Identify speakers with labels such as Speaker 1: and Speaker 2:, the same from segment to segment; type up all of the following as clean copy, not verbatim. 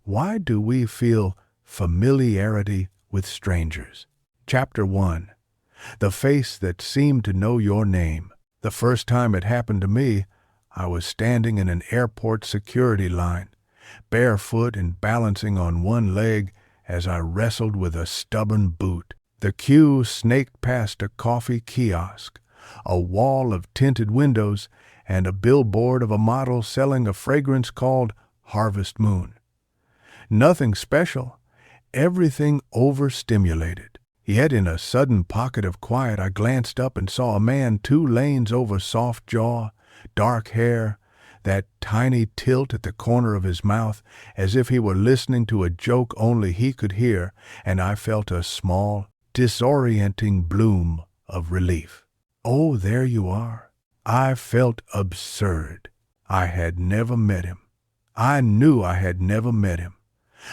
Speaker 1: Why do we feel familiarity with strangers? Chapter 1. The face that seemed to know your name. The first time it happened to me, I was standing in an airport security line, barefoot and balancing on one leg as I wrestled with a stubborn boot. The queue snaked past a coffee kiosk, a wall of tinted windows, and a billboard of a model selling a fragrance called Harvest Moon. Nothing special, everything overstimulated. Yet in a sudden pocket of quiet I glanced up and saw a man 2 lanes over, soft jaw, dark hair, that tiny tilt at the corner of his mouth as if he were listening to a joke only he could hear, and I felt a small, disorienting bloom of relief. Oh, there you are. I felt absurd. I had never met him. I knew I had never met him.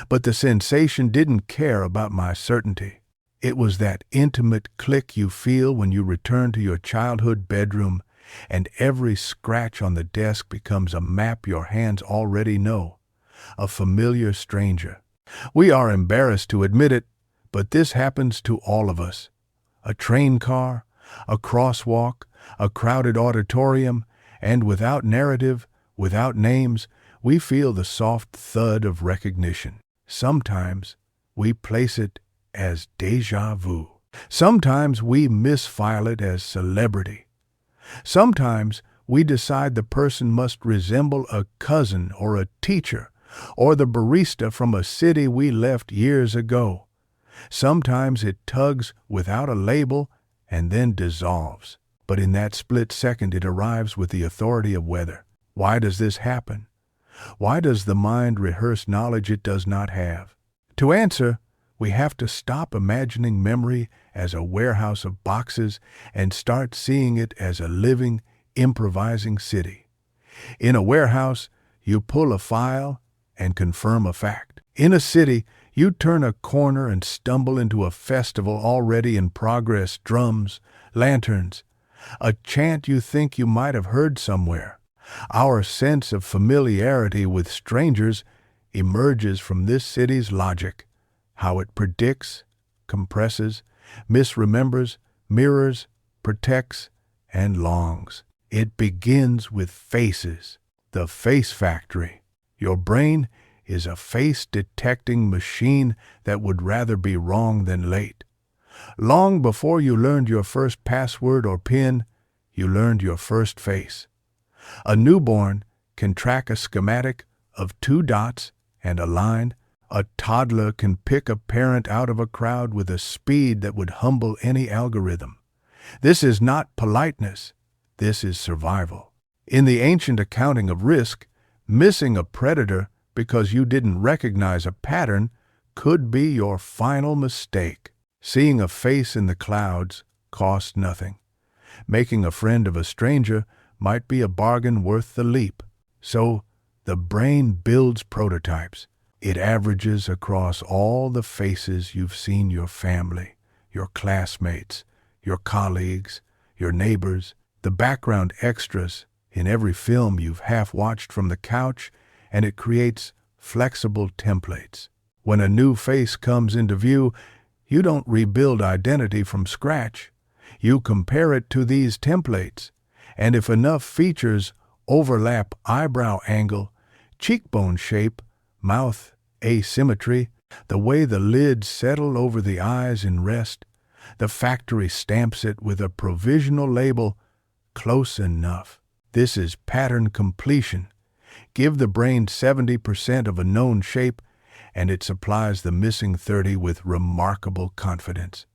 Speaker 1: But the sensation didn't care about my certainty. It was that intimate click you feel when you return to your childhood bedroom and every scratch on the desk becomes a map your hands already know, a familiar stranger. We are embarrassed to admit it, but this happens to all of us. A train car, a crosswalk, a crowded auditorium, and without narrative, without names, we feel the soft thud of recognition. Sometimes we place it as déjà vu. Sometimes we misfile it as celebrity. Sometimes we decide the person must resemble a cousin or a teacher or the barista from a city we left years ago. Sometimes it tugs without a label and then dissolves. But in that split second it arrives with the authority of weather. Why does this happen? Why does the mind rehearse knowledge it does not have? To answer, we have to stop imagining memory as a warehouse of boxes and start seeing it as a living, improvising city. In a warehouse, you pull a file and confirm a fact. In a city, you turn a corner and stumble into a festival already in progress, drums, lanterns, a chant you think you might have heard somewhere. Our sense of familiarity with strangers emerges from this city's logic, how it predicts, compresses, misremembers, mirrors, protects, and longs. It begins with faces, the face factory. Your brain is a face-detecting machine that would rather be wrong than late. Long before you learned your first password or PIN, you learned your first face. A newborn can track a schematic of 2 dots and a line. A toddler can pick a parent out of a crowd with a speed that would humble any algorithm. This is not politeness. This is survival. In the ancient accounting of risk, missing a predator because you didn't recognize a pattern could be your final mistake. Seeing a face in the clouds costs nothing. Making a friend of a stranger might be a bargain worth the leap. So, the brain builds prototypes. It averages across all the faces you've seen: your family, your classmates, your colleagues, your neighbors, the background extras in every film you've half-watched from the couch, and it creates flexible templates. When a new face comes into view, you don't rebuild identity from scratch. You compare it to these templates, and if enough features overlap: eyebrow angle, cheekbone shape, mouth asymmetry, the way the lids settle over the eyes in rest, the factory stamps it with a provisional label: close enough. This is pattern completion. Give the brain 70% of a known shape, and it supplies the missing 30 with remarkable confidence.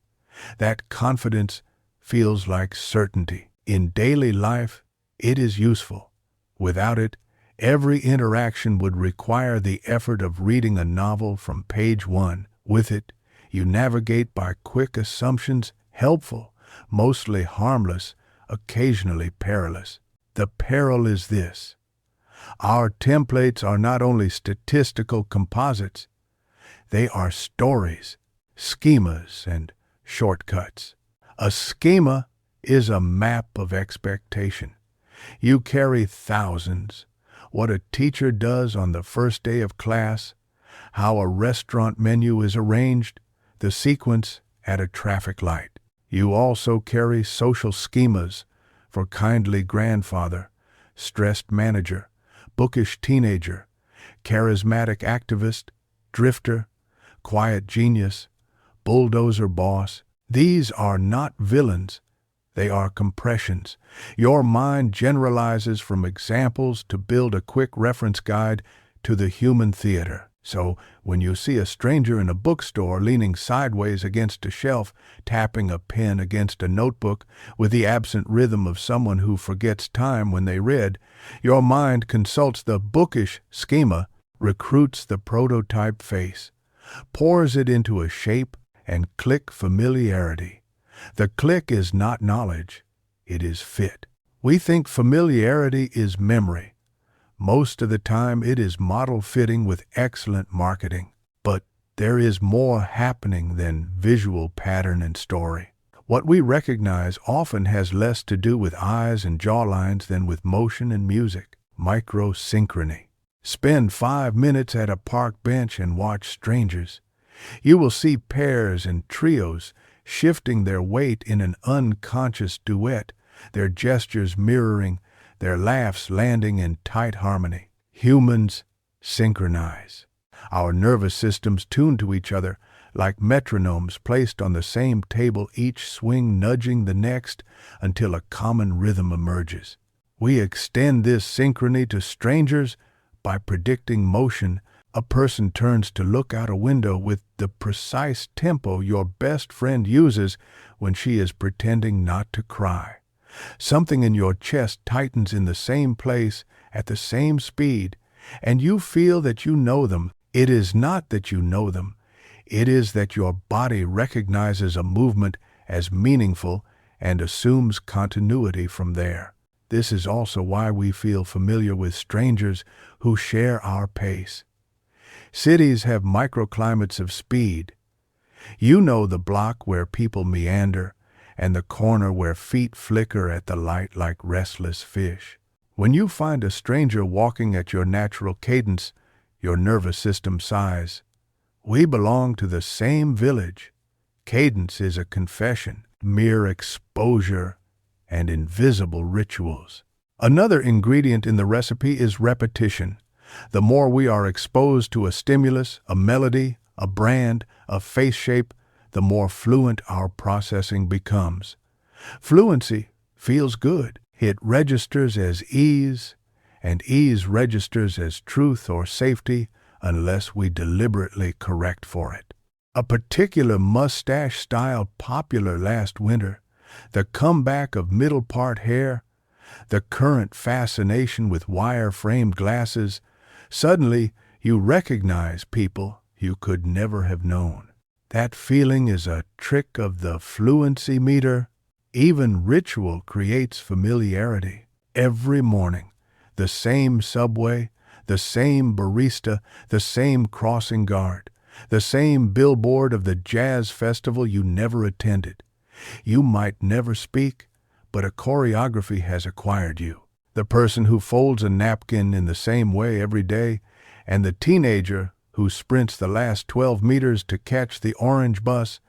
Speaker 1: That confidence feels like certainty. In daily life, it is useful. Without it, every interaction would require the effort of reading a novel from page 1. With it, you navigate by quick assumptions, helpful, mostly harmless, occasionally perilous. The peril is this: our templates are not only statistical composites, they are stories, schemas, and shortcuts. A schema is a map of expectation. You carry thousands. What a teacher does on the first day of class, how a restaurant menu is arranged, the sequence at a traffic light. You also carry social schemas for kindly grandfather, stressed manager, bookish teenager, charismatic activist, drifter, quiet genius, bulldozer boss. These are not villains. They are compressions. Your mind generalizes from examples to build a quick reference guide to the human theater. So, when you see a stranger in a bookstore leaning sideways against a shelf, tapping a pen against a notebook with the absent rhythm of someone who forgets time when they read, your mind consults the bookish schema, recruits the prototype face, pours it into a shape, and click familiarity. The click is not knowledge, it is fit. We think familiarity is memory. Most of the time it is model fitting with excellent marketing. But there is more happening than visual pattern and story. What we recognize often has less to do with eyes and jawlines than with motion and music. Micro-synchrony. Spend 5 minutes at a park bench and watch strangers. You will see pairs and trios shifting their weight in an unconscious duet, their gestures mirroring, their laughs landing in tight harmony. Humans synchronize. Our nervous systems tune to each other like metronomes placed on the same table, each swing nudging the next until a common rhythm emerges. We extend this synchrony to strangers by predicting motion. A person turns to look out a window with the precise tempo your best friend uses when she is pretending not to cry. Something in your chest tightens in the same place at the same speed, and you feel that you know them. It is not that you know them. It is that your body recognizes a movement as meaningful and assumes continuity from there. This is also why we feel familiar with strangers who share our pace. Cities have microclimates of speed. You know the block where people meander and the corner where feet flicker at the light like restless fish. When you find a stranger walking at your natural cadence, your nervous system sighs. We belong to the same village. Cadence is a confession, mere exposure, and invisible rituals. Another ingredient in the recipe is repetition. The more we are exposed to a stimulus, a melody, a brand, a face shape, the more fluent our processing becomes. Fluency feels good. It registers as ease, and ease registers as truth or safety unless we deliberately correct for it. A particular mustache style popular last winter, the comeback of middle-part hair, the current fascination with wire-framed glasses. Suddenly, you recognize people you could never have known. That feeling is a trick of the fluency meter. Even ritual creates familiarity. Every morning, the same subway, the same barista, the same crossing guard, the same billboard of the jazz festival you never attended. You might never speak, but a choreography has acquired you. The person who folds a napkin in the same way every day, and the teenager who sprints the last 12 meters to catch the orange bus,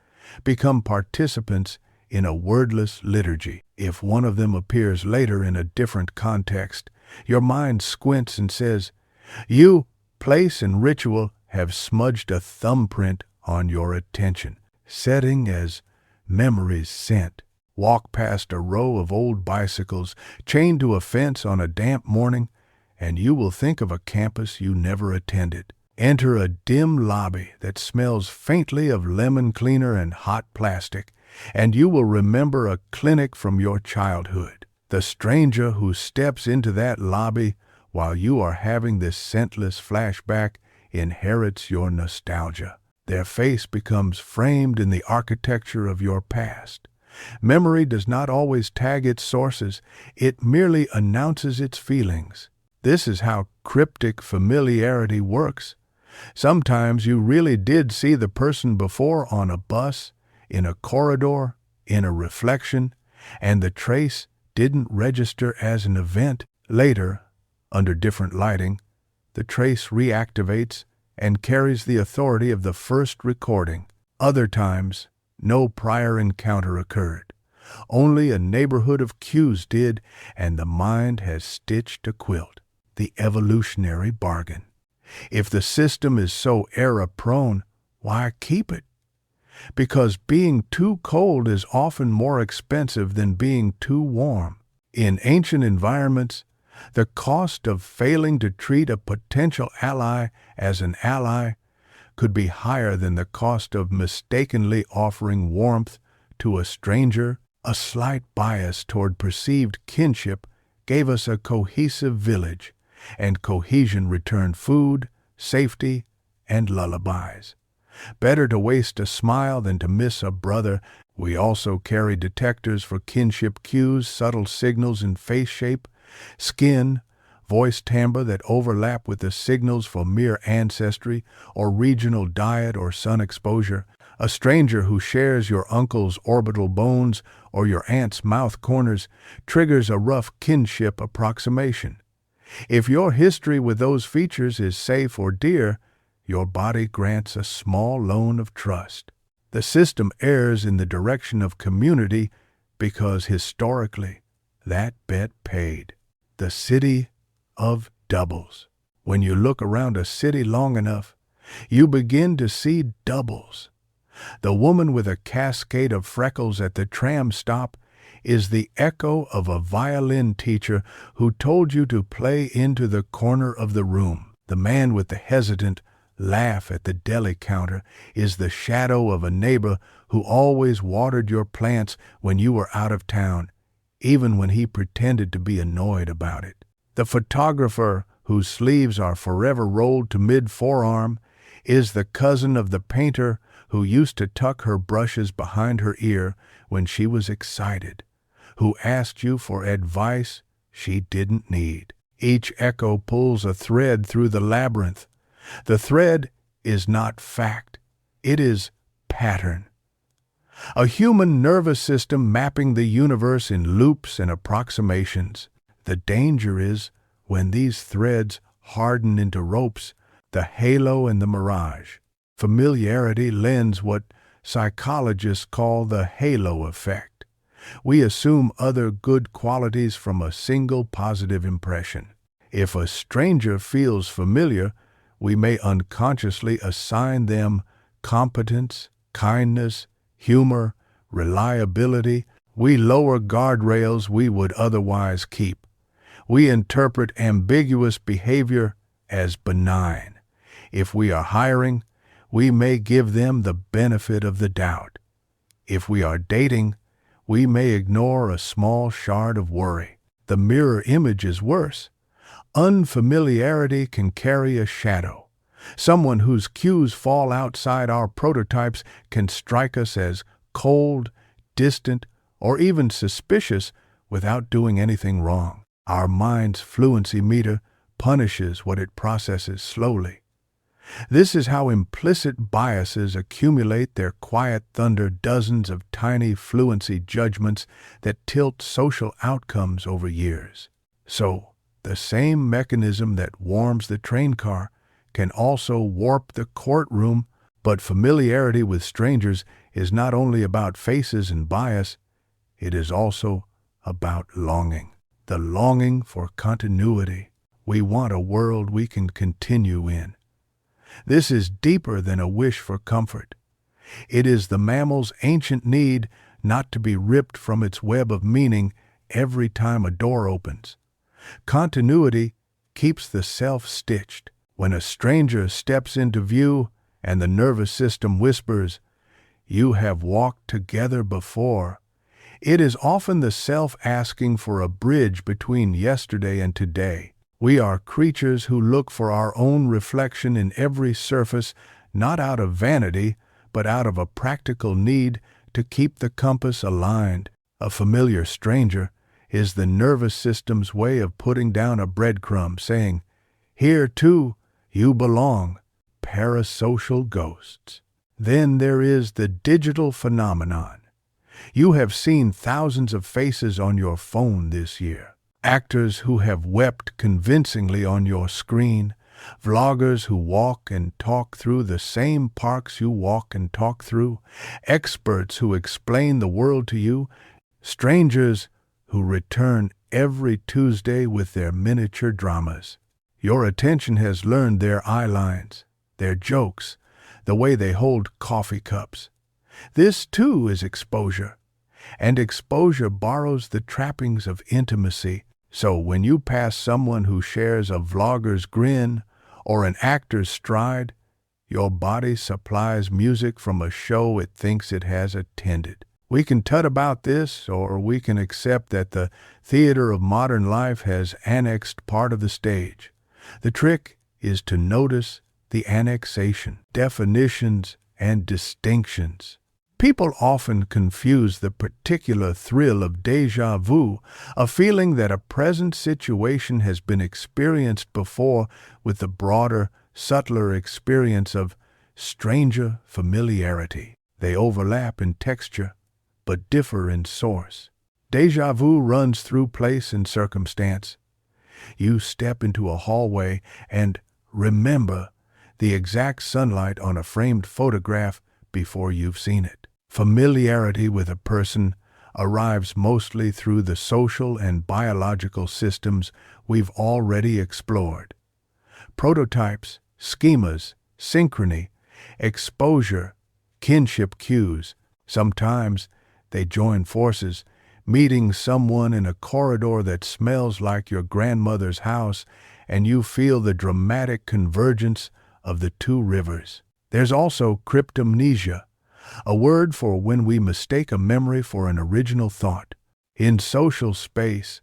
Speaker 1: become participants in a wordless liturgy. If one of them appears later in a different context, your mind squints and says, "You, place and ritual have smudged a thumbprint on your attention." Setting as memories sent. Walk past a row of old bicycles chained to a fence on a damp morning, and you will think of a campus you never attended. Enter a dim lobby that smells faintly of lemon cleaner and hot plastic, and you will remember a clinic from your childhood. The stranger who steps into that lobby while you are having this scentless flashback inherits your nostalgia. Their face becomes framed in the architecture of your past. Memory does not always tag its sources, it merely announces its feelings. This is how cryptic familiarity works. Sometimes you really did see the person before on a bus, in a corridor, in a reflection, and the trace didn't register as an event. Later, under different lighting, the trace reactivates and carries the authority of the first recording. Other times, no prior encounter occurred. Only a neighborhood of cues did, and the mind has stitched a quilt. The evolutionary bargain. If the system is so error-prone, why keep it? Because being too cold is often more expensive than being too warm. In ancient environments, the cost of failing to treat a potential ally as an ally could be higher than the cost of mistakenly offering warmth to a stranger. A slight bias toward perceived kinship gave us a cohesive village, and cohesion returned food, safety, and lullabies. Better to waste a smile than to miss a brother. We also carry detectors for kinship cues, subtle signals in face shape, skin, voice timbre that overlap with the signals for mere ancestry or regional diet or sun exposure. A stranger who shares your uncle's orbital bones or your aunt's mouth corners triggers a rough kinship approximation. If your history with those features is safe or dear, your body grants a small loan of trust. The system errs in the direction of community because historically that bet paid. The city of doubles. When you look around a city long enough, you begin to see doubles. The woman with a cascade of freckles at the tram stop is the echo of a violin teacher who told you to play into the corner of the room. The man with the hesitant laugh at the deli counter is the shadow of a neighbor who always watered your plants when you were out of town, even when he pretended to be annoyed about it. The photographer whose sleeves are forever rolled to mid-forearm is the cousin of the painter who used to tuck her brushes behind her ear when she was excited, who asked you for advice she didn't need. Each echo pulls a thread through the labyrinth. The thread is not fact, it is pattern. A human nervous system mapping the universe in loops and approximations. The danger is when these threads harden into ropes, the halo and the mirage. Familiarity lends what psychologists call the halo effect. We assume other good qualities from a single positive impression. If a stranger feels familiar, we may unconsciously assign them competence, kindness, humor, reliability. We lower guardrails we would otherwise keep. We interpret ambiguous behavior as benign. If we are hiring, we may give them the benefit of the doubt. If we are dating, we may ignore a small shard of worry. The mirror image is worse. Unfamiliarity can carry a shadow. Someone whose cues fall outside our prototypes can strike us as cold, distant, or even suspicious without doing anything wrong. Our mind's fluency meter punishes what it processes slowly. This is how implicit biases accumulate their quiet thunder, dozens of tiny fluency judgments that tilt social outcomes over years. So, the same mechanism that warms the train car can also warp the courtroom, but familiarity with strangers is not only about faces and bias, it is also about longing. The longing for continuity. We want a world we can continue in. This is deeper than a wish for comfort. It is the mammal's ancient need not to be ripped from its web of meaning every time a door opens. Continuity keeps the self stitched. When a stranger steps into view and the nervous system whispers, "You have walked together before," it is often the self asking for a bridge between yesterday and today. We are creatures who look for our own reflection in every surface, not out of vanity, but out of a practical need to keep the compass aligned. A familiar stranger is the nervous system's way of putting down a breadcrumb, saying, "Here, too, you belong." Parasocial ghosts. Then there is the digital phenomenon. You have seen thousands of faces on your phone this year. Actors who have wept convincingly on your screen, Vloggers who walk and talk through the same parks you walk and talk through, experts who explain the world to you, strangers who return every Tuesday with their miniature dramas. Your attention has learned their eye lines, their jokes, the way they hold coffee cups. This, too, is exposure, and exposure borrows the trappings of intimacy. So when you pass someone who shares a vlogger's grin or an actor's stride, your body supplies music from a show it thinks it has attended. We can tut about this, or we can accept that the theater of modern life has annexed part of the stage. The trick is to notice the annexation, definitions, and distinctions. People often confuse the particular thrill of déjà vu, a feeling that a present situation has been experienced before, with the broader, subtler experience of stranger familiarity. They overlap in texture, but differ in source. Déjà vu runs through place and circumstance. You step into a hallway and remember the exact sunlight on a framed photograph before you've seen it. Familiarity with a person arrives mostly through the social and biological systems we've already explored. Prototypes, schemas, synchrony, exposure, kinship cues. Sometimes they join forces, meeting someone in a corridor that smells like your grandmother's house, and you feel the dramatic convergence of the two rivers. There's also cryptomnesia, a word for when we mistake a memory for an original thought. In social space,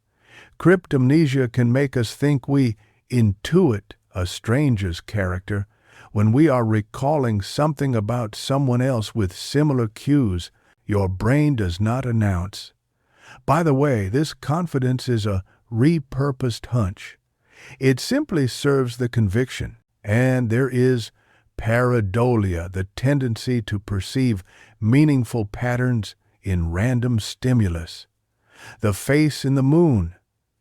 Speaker 1: cryptomnesia can make us think we intuit a stranger's character when we are recalling something about someone else with similar cues your brain does not announce. By the way, this confidence is a repurposed hunch. It simply serves the conviction, and there is pareidolia, the tendency to perceive meaningful patterns in random stimulus. The face in the moon,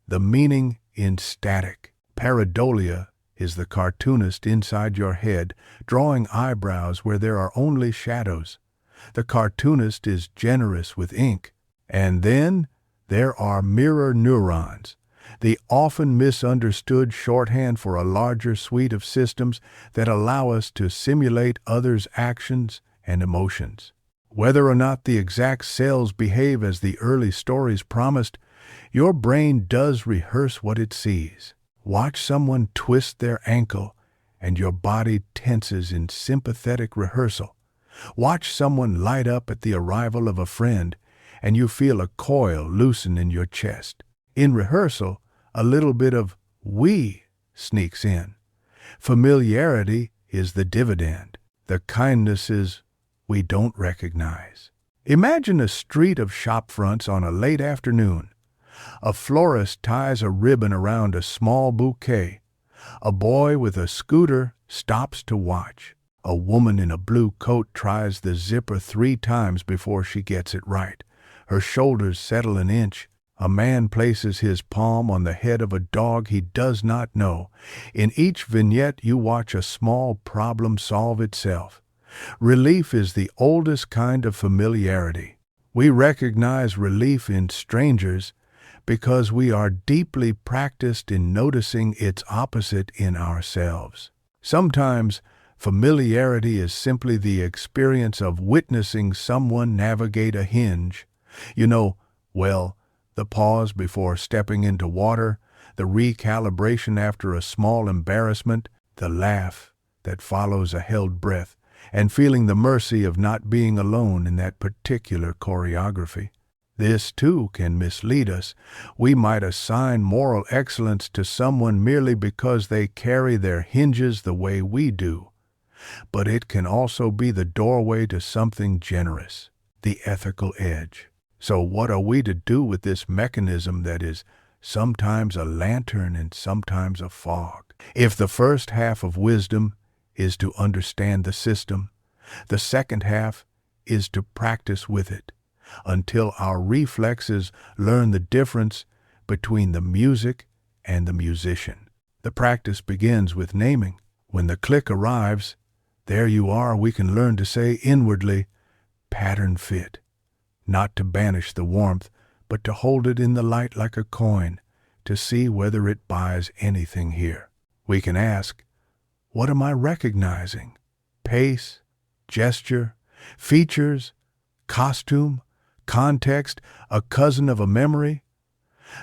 Speaker 1: the meaning in static. Pareidolia is the cartoonist inside your head, drawing eyebrows where there are only shadows. The cartoonist is generous with ink. And then there are mirror neurons, the often misunderstood shorthand for a larger suite of systems that allow us to simulate others' actions and emotions. Whether or not the exact cells behave as the early stories promised, your brain does rehearse what it sees. Watch someone twist their ankle, and your body tenses in sympathetic rehearsal. Watch someone light up at the arrival of a friend, and you feel a coil loosen in your chest. In rehearsal, a little bit of we sneaks in. Familiarity is the dividend. The kindnesses we don't recognize. Imagine a street of shop fronts on a late afternoon. A florist ties a ribbon around a small bouquet. A boy with a scooter stops to watch. A woman in a blue coat tries the zipper 3 times before she gets it right. Her shoulders settle an inch. A man places his palm on the head of a dog he does not know. In each vignette, you watch a small problem solve itself. Relief is the oldest kind of familiarity. We recognize relief in strangers because we are deeply practiced in noticing its opposite in ourselves. Sometimes, familiarity is simply the experience of witnessing someone navigate a hinge. The pause before stepping into water, the recalibration after a small embarrassment, the laugh that follows a held breath, and feeling the mercy of not being alone in that particular choreography. This, too, can mislead us. We might assign moral excellence to someone merely because they carry their hinges the way we do. But it can also be the doorway to something generous, the ethical edge. So what are we to do with this mechanism that is sometimes a lantern and sometimes a fog? If the first half of wisdom is to understand the system, the second half is to practice with it, until our reflexes learn the difference between the music and the musician. The practice begins with naming. When the click arrives, there you are, we can learn to say inwardly, pattern fit. Not to banish the warmth, but to hold it in the light like a coin, to see whether it buys anything here. We can ask, what am I recognizing? Pace, gesture, features, costume, context, a cousin of a memory?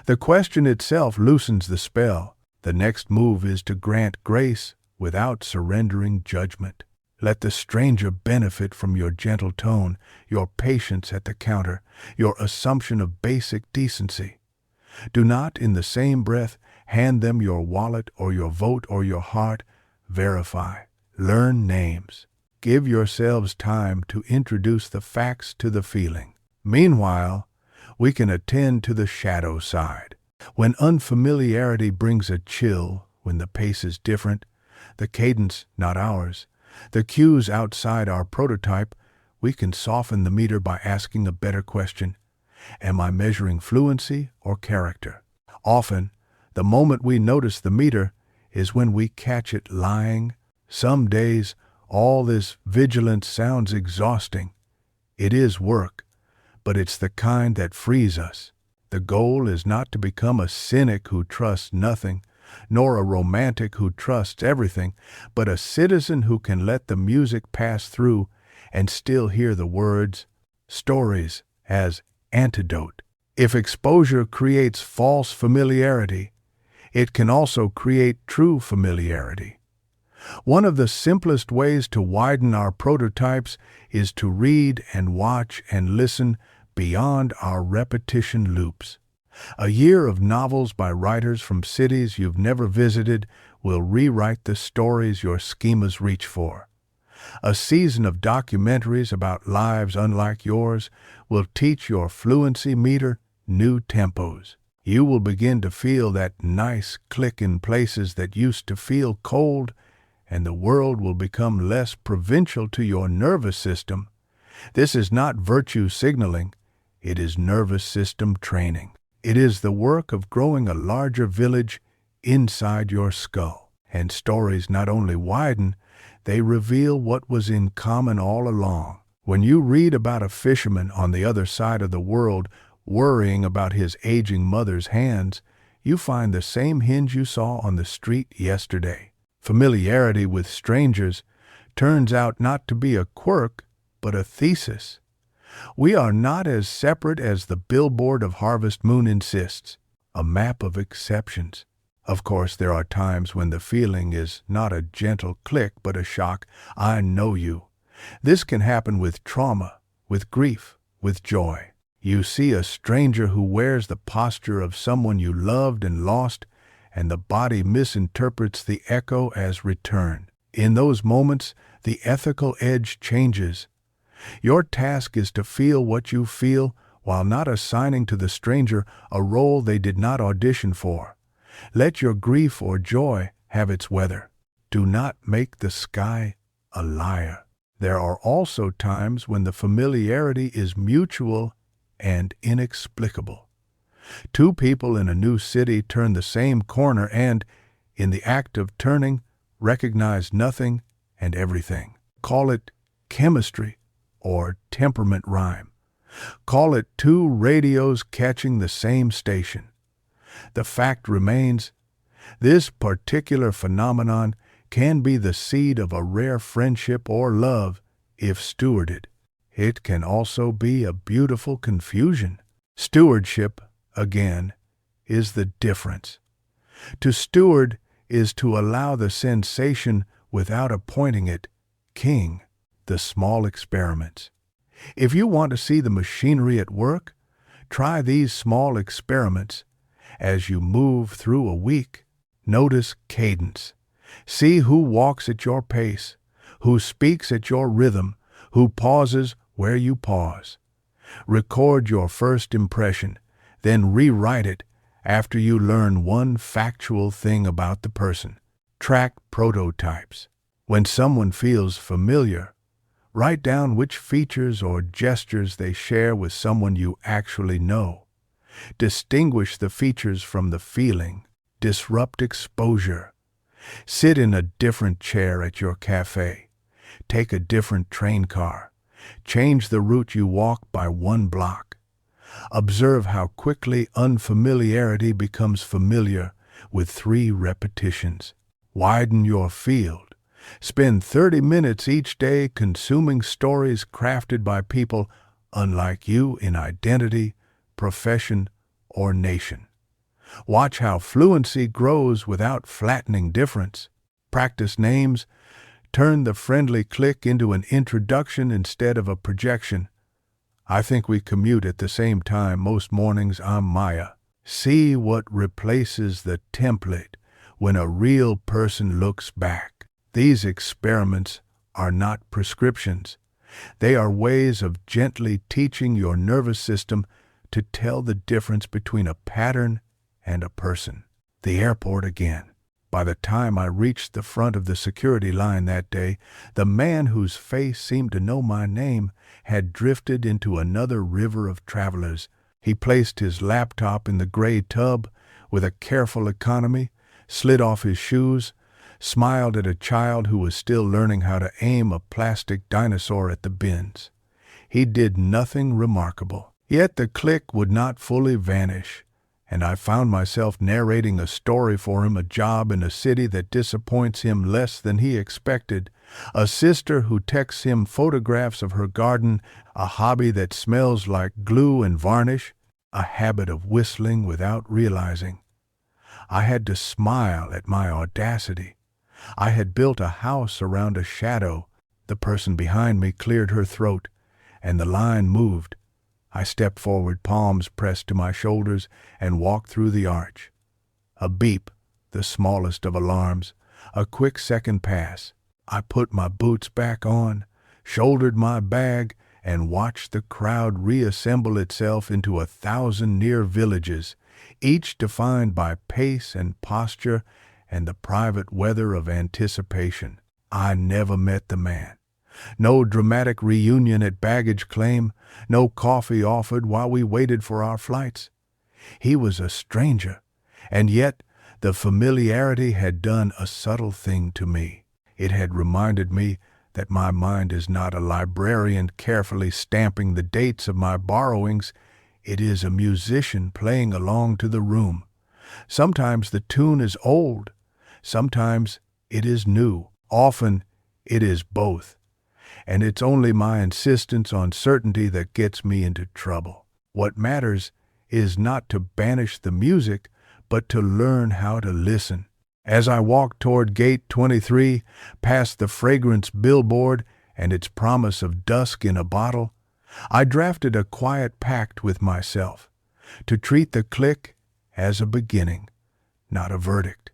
Speaker 1: The question itself loosens the spell. The next move is to grant grace without surrendering judgment. Let the stranger benefit from your gentle tone, your patience at the counter, your assumption of basic decency. Do not, in the same breath, hand them your wallet or your vote or your heart. Verify. Learn names. Give yourselves time to introduce the facts to the feeling. Meanwhile, we can attend to the shadow side. When unfamiliarity brings a chill, when the pace is different, the cadence not ours, the cues outside our prototype, we can soften the meter by asking a better question. Am I measuring fluency or character? Often, the moment we notice the meter is when we catch it lying. Some days, all this vigilance sounds exhausting. It is work, but it's the kind that frees us. The goal is not to become a cynic who trusts nothing, nor a romantic who trusts everything, but a citizen who can let the music pass through and still hear the words, stories, as antidote. If exposure creates false familiarity, it can also create true familiarity. One of the simplest ways to widen our prototypes is to read and watch and listen beyond our repetition loops. A year of novels by writers from cities you've never visited will rewrite the stories your schemas reach for. A season of documentaries about lives unlike yours will teach your fluency meter new tempos. You will begin to feel that nice click in places that used to feel cold, and the world will become less provincial to your nervous system. This is not virtue signaling. It is nervous system training. It is the work of growing a larger village inside your skull. And stories not only widen, they reveal what was in common all along. When you read about a fisherman on the other side of the world worrying about his aging mother's hands, you find the same hinge you saw on the street yesterday. Familiarity with strangers turns out not to be a quirk, but a thesis. We are not as separate as the billboard of Harvest Moon insists, a map of exceptions. Of course, there are times when the feeling is not a gentle click but a shock. I know you. This can happen with trauma, with grief, with joy. You see a stranger who wears the posture of someone you loved and lost, and the body misinterprets the echo as return. In those moments, the ethical edge changes. Your task is to feel what you feel while not assigning to the stranger a role they did not audition for. Let your grief or joy have its weather. Do not make the sky a liar. There are also times when the familiarity is mutual and inexplicable. Two people in a new city turn the same corner and, in the act of turning, recognize nothing and everything. Call it chemistry or temperament rhyme. Call it two radios catching the same station. The fact remains, this particular phenomenon can be the seed of a rare friendship or love if stewarded. It can also be a beautiful confusion. Stewardship, again, is the difference. To steward is to allow the sensation without appointing it king. The small experiments. If you want to see the machinery at work, try these small experiments. As you move through a week, notice cadence. See who walks at your pace, who speaks at your rhythm, who pauses where you pause. Record your first impression, then rewrite it after you learn one factual thing about the person. Track prototypes. When someone feels familiar, write down which features or gestures they share with someone you actually know. Distinguish the features from the feeling. Disrupt exposure. Sit in a different chair at your cafe. Take a different train car. Change the route you walk by 1 block. Observe how quickly unfamiliarity becomes familiar with 3 repetitions. Widen your field. Spend 30 minutes each day consuming stories crafted by people unlike you in identity, profession, or nation. Watch how fluency grows without flattening difference. Practice names. Turn the friendly click into an introduction instead of a projection. I think we commute at the same time most mornings. I'm Maya. See what replaces the template when a real person looks back. These experiments are not prescriptions. They are ways of gently teaching your nervous system to tell the difference between a pattern and a person. The airport again. By the time I reached the front of the security line that day, the man whose face seemed to know my name had drifted into another river of travelers. He placed his laptop in the gray tub with a careful economy, slid off his shoes, smiled at a child who was still learning how to aim a plastic dinosaur at the bins. He did nothing remarkable. Yet the click would not fully vanish, and I found myself narrating a story for him, a job in a city that disappoints him less than he expected, a sister who texts him photographs of her garden, a hobby that smells like glue and varnish, a habit of whistling without realizing. I had to smile at my audacity. I had built a house around a shadow. The person behind me cleared her throat, and the line moved. I stepped forward, palms pressed to my shoulders, and walked through the arch. A beep, the smallest of alarms, a quick second pass. I put my boots back on, shouldered my bag, and watched the crowd reassemble itself into 1,000 near villages, each defined by pace and posture and the private weather of anticipation. I never met the man. No dramatic reunion at baggage claim, no coffee offered while we waited for our flights. He was a stranger, and yet the familiarity had done a subtle thing to me. It had reminded me that my mind is not a librarian carefully stamping the dates of my borrowings. It is a musician playing along to the room. Sometimes the tune is old, sometimes it is new, often it is both. And it's only my insistence on certainty that gets me into trouble. What matters is not to banish the music, but to learn how to listen. As I walked toward Gate 23, past the fragrance billboard and its promise of dusk in a bottle, I drafted a quiet pact with myself, to treat the click as a beginning, not a verdict,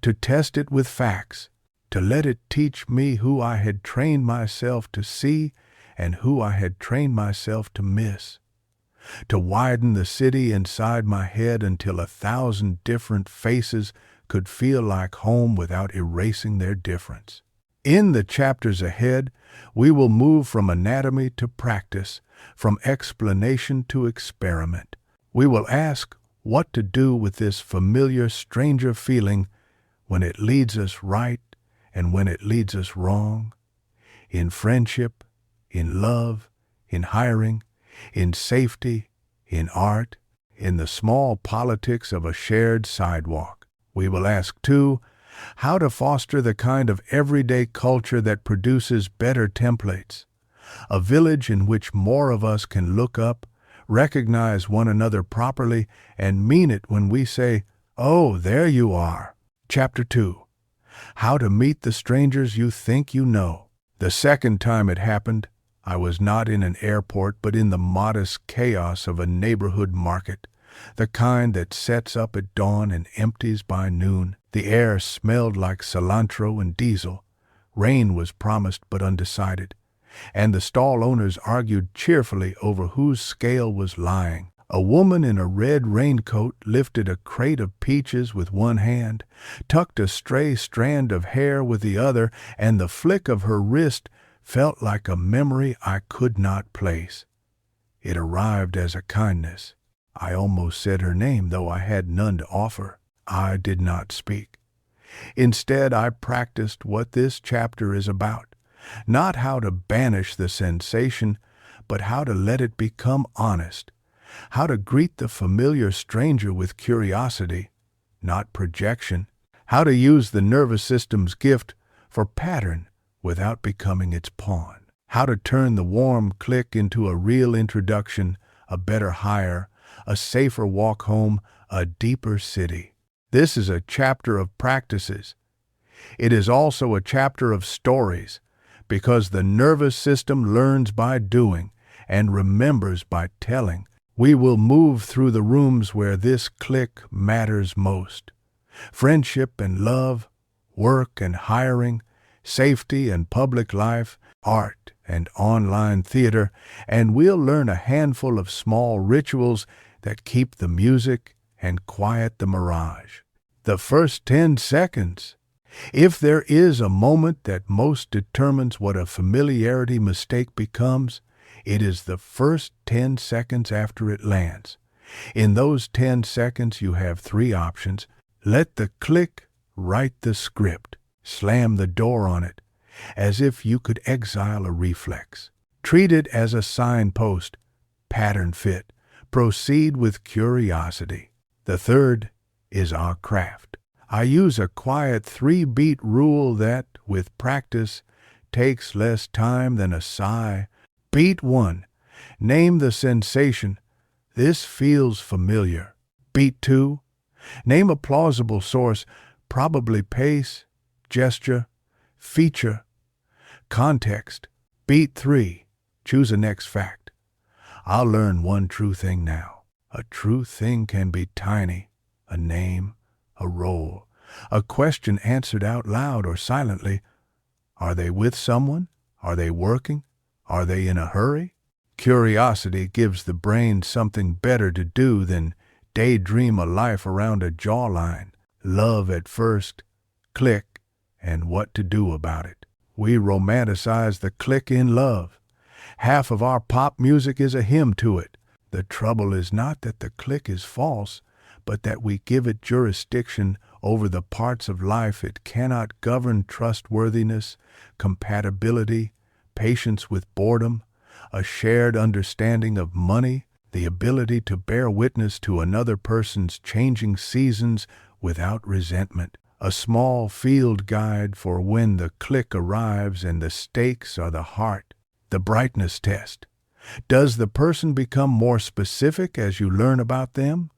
Speaker 1: to test it with facts, to let it teach me who I had trained myself to see and who I had trained myself to miss, to widen the city inside my head until 1,000 different faces could feel like home without erasing their difference. In the chapters ahead, we will move from anatomy to practice, from explanation to experiment. We will ask what to do with this familiar stranger feeling when it leads us right and when it leads us wrong, in friendship, in love, in hiring, in safety, in art, in the small politics of a shared sidewalk. We will ask, too, how to foster the kind of everyday culture that produces better templates, a village in which more of us can look up, recognize one another properly, and mean it when we say, "Oh, there you are." Chapter 2. How to meet the strangers you think you know. The second time it happened, I was not in an airport but in the modest chaos of a neighborhood market, the kind that sets up at dawn and empties by noon. The air smelled like cilantro and diesel. Rain was promised but undecided, and the stall owners argued cheerfully over whose scale was lying. A woman in a red raincoat lifted a crate of peaches with one hand, tucked a stray strand of hair with the other, and the flick of her wrist felt like a memory I could not place. It arrived as a kindness. I almost said her name, though I had none to offer. I did not speak. Instead, I practiced what this chapter is about. Not how to banish the sensation, but how to let it become honest. How to greet the familiar stranger with curiosity, not projection. How to use the nervous system's gift for pattern without becoming its pawn. How to turn the warm click into a real introduction, a better hire, a safer walk home, a deeper city. This is a chapter of practices. It is also a chapter of stories, because the nervous system learns by doing and remembers by telling. We will move through the rooms where this click matters most. Friendship and love, work and hiring, safety and public life, art and online theater, and we'll learn a handful of small rituals that keep the music and quiet the mirage. The first 10 seconds. If there is a moment that most determines what a familiarity mistake becomes, it is the first 10 seconds after it lands. In those 10 seconds, you have 3 options. Let the click write the script. Slam the door on it, as if you could exile a reflex. Treat it as a signpost. Pattern fit. Proceed with curiosity. The third is our craft. I use a quiet 3-beat rule that, with practice, takes less time than a sigh. Beat 1. Name the sensation. This feels familiar. Beat 2. Name a plausible source, probably pace, gesture, feature, context. Beat 3. Choose a next fact. I'll learn one true thing now. A true thing can be tiny, a name, a role, a question answered out loud or silently. Are they with someone? Are they working? Are they in a hurry? Curiosity gives the brain something better to do than daydream a life around a jawline. Love at first, click, and what to do about it. We romanticize the click in love. Half of our pop music is a hymn to it. The trouble is not that the click is false, but that we give it jurisdiction over the parts of life it cannot govern: trustworthiness, compatibility, patience with boredom, a shared understanding of money, the ability to bear witness to another person's changing seasons without resentment, a small field guide for when the click arrives and the stakes are the heart. The brightness test. Does the person become more specific as you learn about them,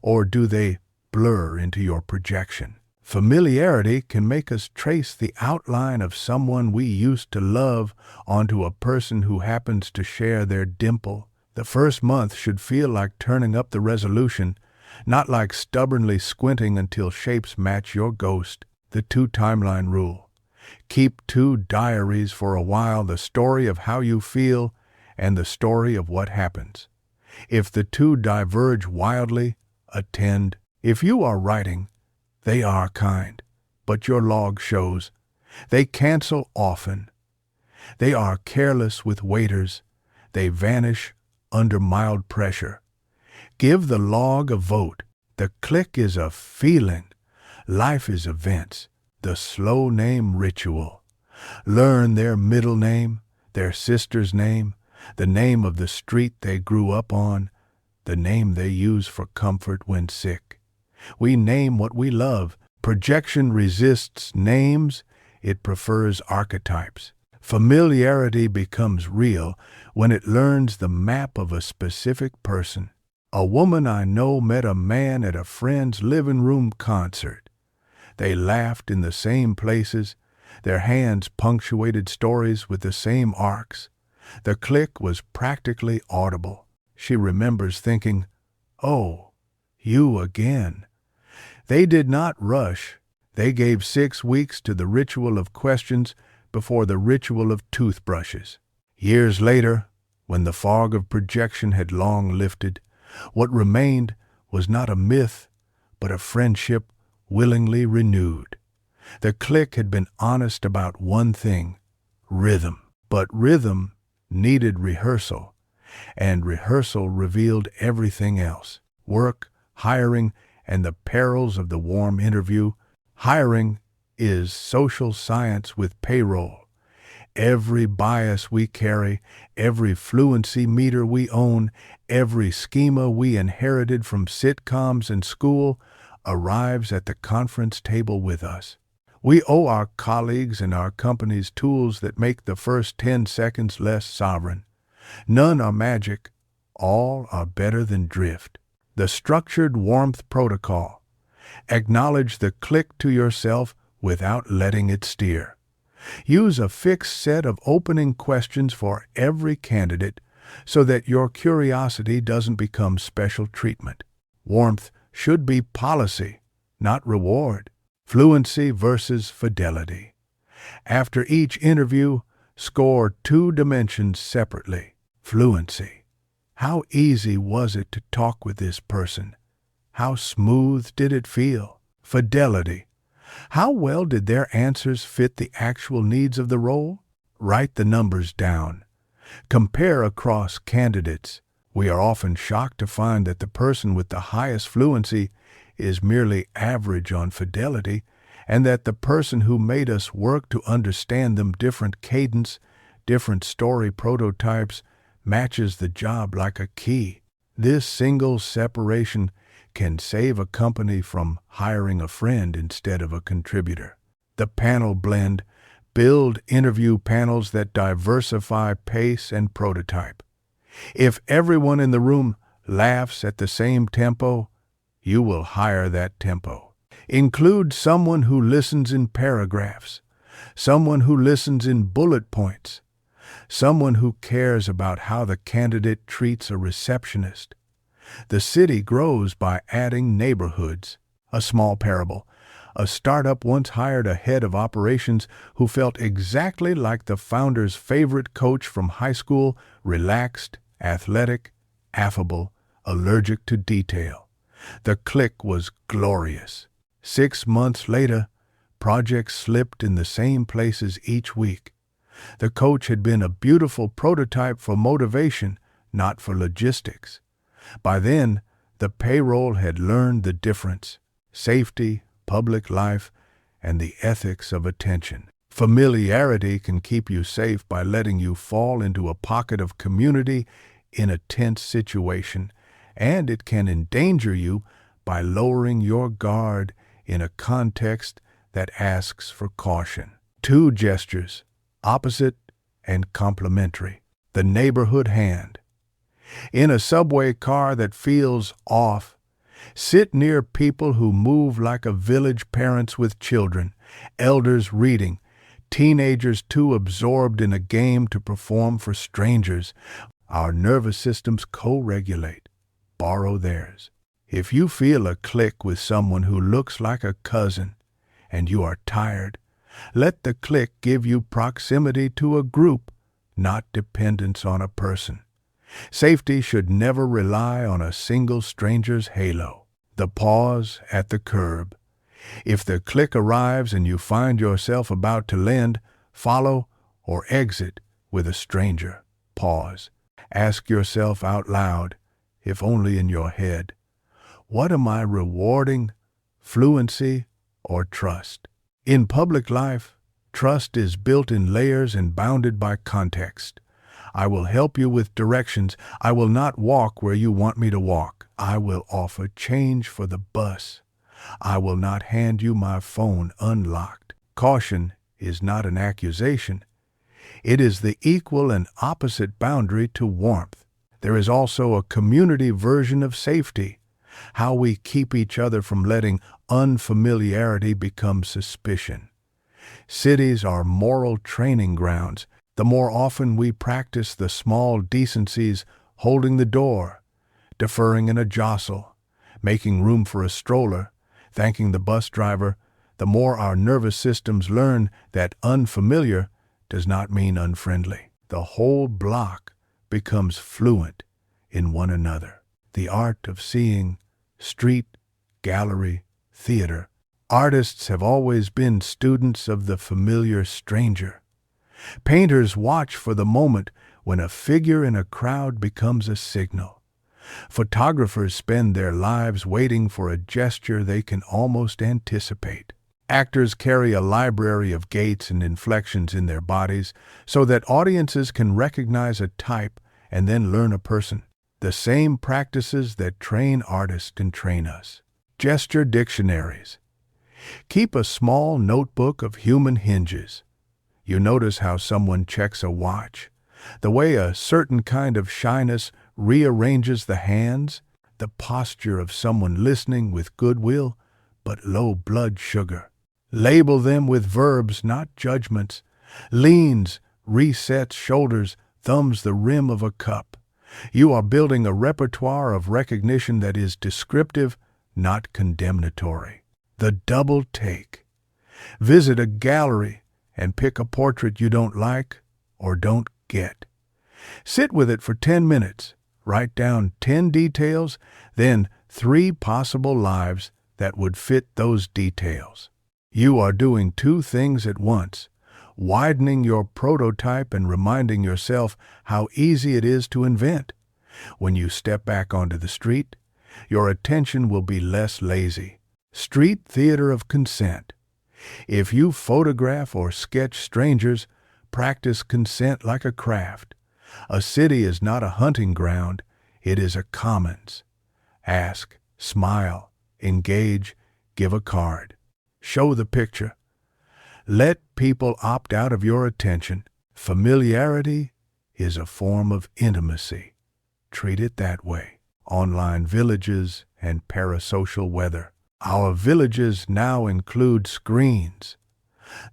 Speaker 1: or do they blur into your projection? Familiarity can make us trace the outline of someone we used to love onto a person who happens to share their dimple. The first month should feel like turning up the resolution, not like stubbornly squinting until shapes match your ghost. The 2-timeline rule. Keep 2 diaries for a while, the story of how you feel and the story of what happens. If the 2 diverge wildly, attend. If you are writing, they are kind, but your log shows they cancel often. They are careless with waiters. They vanish under mild pressure. Give the log a vote. The click is a feeling. Life is events. The slow name ritual. Learn their middle name, their sister's name, the name of the street they grew up on, the name they use for comfort when sick. We name what we love. Projection resists names. It prefers archetypes. Familiarity becomes real when it learns the map of a specific person. A woman I know met a man at a friend's living room concert. They laughed in the same places. Their hands punctuated stories with the same arcs. The click was practically audible. She remembers thinking, "Oh, you again." They did not rush. They gave 6 weeks to the ritual of questions before the ritual of toothbrushes. Years later, when the fog of projection had long lifted, what remained was not a myth, but a friendship willingly renewed. The click had been honest about one thing: rhythm. But rhythm needed rehearsal, and rehearsal revealed everything else: work, hiring, and the perils of the warm interview. Hiring is social science with payroll. Every bias we carry, every fluency meter we own, every schema we inherited from sitcoms and school arrives at the conference table with us. We owe our colleagues and our companies tools that make the first 10 seconds less sovereign. None are magic. All are better than drift. The structured warmth protocol. Acknowledge the click to yourself without letting it steer. Use a fixed set of opening questions for every candidate so that your curiosity doesn't become special treatment. Warmth should be policy, not reward. Fluency versus fidelity. After each interview, score 2 dimensions separately. Fluency. How easy was it to talk with this person? How smooth did it feel? Fidelity. How well did their answers fit the actual needs of the role? Write the numbers down. Compare across candidates. We are often shocked to find that the person with the highest fluency is merely average on fidelity, and that the person who made us work to understand them different cadence, different story prototypes, matches the job like a key. This single separation can save a company from hiring a friend instead of a contributor. The panel blend. Build interview panels that diversify pace and prototype. If everyone in the room laughs at the same tempo, you will hire that tempo. Include someone who listens in paragraphs, someone who listens in bullet points, someone who cares about how the candidate treats a receptionist. The city grows by adding neighborhoods. A small parable. A startup once hired a head of operations who felt exactly like the founder's favorite coach from high school, relaxed, athletic, affable, allergic to detail. The click was glorious. 6 months later, projects slipped in the same places each week. The coach had been a beautiful prototype for motivation, not for logistics. By then, the payroll had learned the difference: safety, public life, and the ethics of attention. Familiarity can keep you safe by letting you fall into a pocket of community in a tense situation, and it can endanger you by lowering your guard in a context that asks for caution. 2 gestures, opposite and complementary. The neighborhood hand. In a subway car that feels off, sit near people who move like a village, parents with children, elders reading, teenagers too absorbed in a game to perform for strangers. Our nervous systems co-regulate. Borrow theirs. If you feel a click with someone who looks like a cousin and you are tired, let the click give you proximity to a group, not dependence on a person. Safety should never rely on a single stranger's halo. The pause at the curb. If the click arrives and you find yourself about to lend, follow, or exit with a stranger. Pause. Ask yourself out loud, if only in your head, what am I rewarding, fluency or trust? In public life, trust is built in layers and bounded by context. I will help you with directions. I will not walk where you want me to walk. I will offer change for the bus. I will not hand you my phone unlocked. Caution is not an accusation. It is the equal and opposite boundary to warmth. There is also a community version of safety, how we keep each other from letting unfamiliarity become suspicion. Cities are moral training grounds. The more often we practice the small decencies, holding the door, deferring in a jostle, making room for a stroller, thanking the bus driver, the more our nervous systems learn that unfamiliar does not mean unfriendly. The whole block becomes fluent in one another. The art of seeing, street, gallery, theater. Artists have always been students of the familiar stranger. Painters watch for the moment when a figure in a crowd becomes a signal. Photographers spend their lives waiting for a gesture they can almost anticipate. Actors carry a library of gaits and inflections in their bodies so that audiences can recognize a type and then learn a person. The same practices that train artists can train us. Gesture dictionaries. Keep a small notebook of human hinges. You notice how someone checks a watch, the way a certain kind of shyness rearranges the hands, the posture of someone listening with goodwill but low blood sugar. Label them with verbs, not judgments. Leans, resets shoulders, thumbs the rim of a cup. You are building a repertoire of recognition that is descriptive, not condemnatory. The double take. Visit a gallery and pick a portrait you don't like or don't get. Sit with it for 10 minutes. Write down 10 details, then 3 possible lives that would fit those details. You are doing 2 things at once, widening your prototype and reminding yourself how easy it is to invent. When you step back onto the street, your attention will be less lazy. Street theater of consent. If you photograph or sketch strangers, practice consent like a craft. A city is not a hunting ground, it is a commons. Ask, smile, engage, give a card. Show the picture. Let people opt out of your attention. Familiarity is a form of intimacy. Treat it that way. Online villages and parasocial weather. Our villages now include screens.